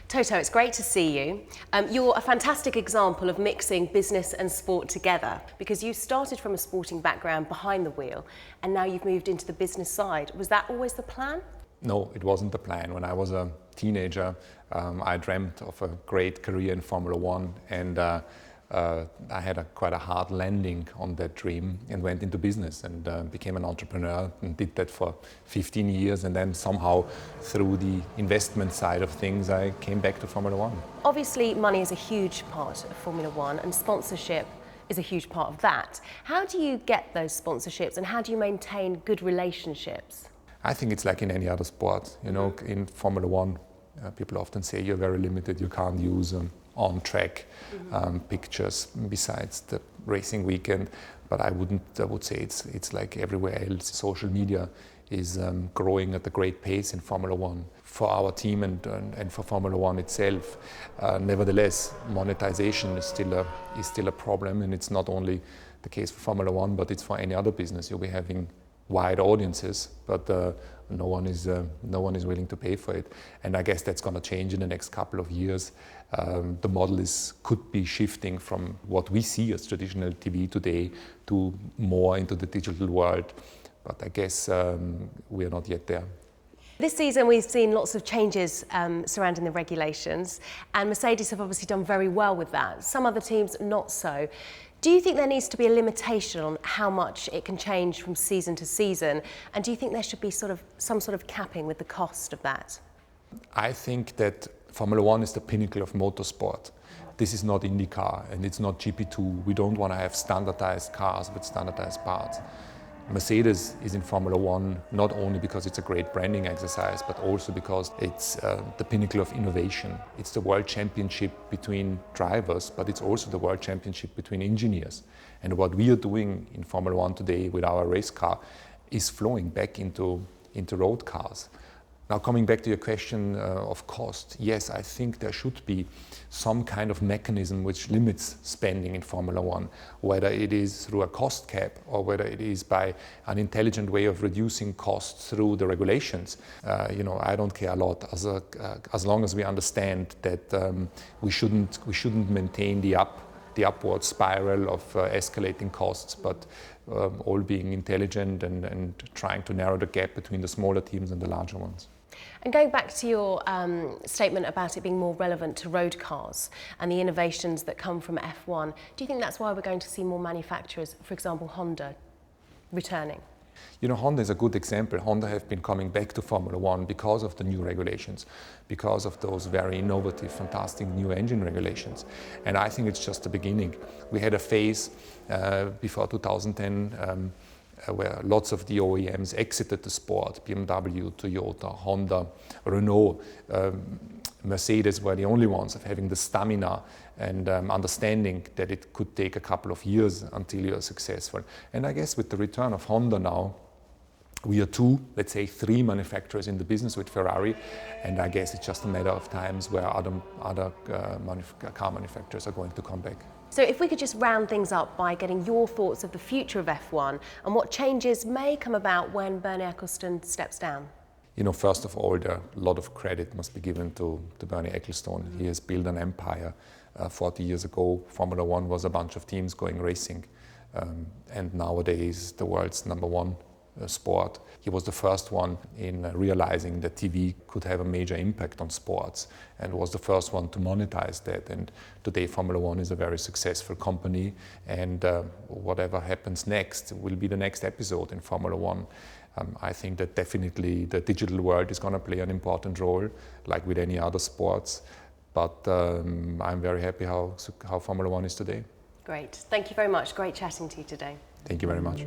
Toto, it's great to see you. You're a fantastic example of mixing business and sport together because you started from a sporting background behind the wheel and now you've moved into the business side. Was that always the plan? No, it wasn't the plan. When I was a teenager, I dreamt of a great career in Formula One, and I had quite a hard landing on that dream and went into business and became an entrepreneur and did that for 15 years, and then somehow through the investment side of things I came back to Formula One. Obviously money is a huge part of Formula One and sponsorship is a huge part of that. How do you get those sponsorships and how do you maintain good relationships? I think it's like in any other sport. You know, in Formula One, people often say you're very limited, you can't use on-track pictures besides the racing weekend. But I would say it's like everywhere else. Social media is growing at a great pace in Formula One for our team and for Formula One itself. Nevertheless, monetization is still a problem, and it's not only the case for Formula One, but it's for any other business. You'll be having wide audiences, but no one is willing to pay for it. And I guess that's going to change in the next couple of years. The model could be shifting from what we see as traditional TV today to more into the digital world. But I guess we are not yet there. This season we've seen lots of changes surrounding the regulations, and Mercedes have obviously done very well with that. Some other teams not so. Do you think there needs to be a limitation on how much it can change from season to season? And do you think there should be some sort of capping with the cost of that? I think that Formula One is the pinnacle of motorsport. This is not IndyCar and it's not GP2. We don't want to have standardized cars with standardized parts. Mercedes is in Formula One not only because it's a great branding exercise, but also because it's the pinnacle of innovation. It's the world championship between drivers, but it's also the world championship between engineers. And what we are doing in Formula One today with our race car is flowing back into road cars. Now, coming back to your question of cost, yes, I think there should be some kind of mechanism which limits spending in Formula One, whether it is through a cost cap or whether it is by an intelligent way of reducing costs through the regulations. I don't care a lot as long as we understand that we shouldn't maintain the upward spiral of escalating costs, but all being intelligent and trying to narrow the gap between the smaller teams and the larger ones. And going back to your statement about it being more relevant to road cars and the innovations that come from F1, do you think that's why we're going to see more manufacturers, for example Honda, returning? You know, Honda is a good example. Honda have been coming back to Formula One because of the new regulations, because of those very innovative, fantastic new engine regulations. And I think it's just the beginning. We had a phase before 2010 where lots of the OEMs exited the sport. BMW, Toyota, Honda, Renault, Mercedes were the only ones of having the stamina and understanding that it could take a couple of years until you are successful. And I guess with the return of Honda now, we are two, let's say three manufacturers in the business with Ferrari, and I guess it's just a matter of times where other car manufacturers are going to come back. So if we could just round things up by getting your thoughts of the future of F1 and what changes may come about when Bernie Ecclestone steps down. You know, first of all, a lot of credit must be given to Bernie Ecclestone. He has built an empire. 40 years ago, Formula One was a bunch of teams going racing, and nowadays the world's number one sport. He was the first one in realizing that TV could have a major impact on sports and was the first one to monetize that. And today Formula One is a very successful company, and whatever happens next will be the next episode in Formula One. I think that definitely the digital world is going to play an important role, like with any other sports. But I'm very happy how Formula One is today. Great. Thank you very much. Great chatting to you today. Thank you very much.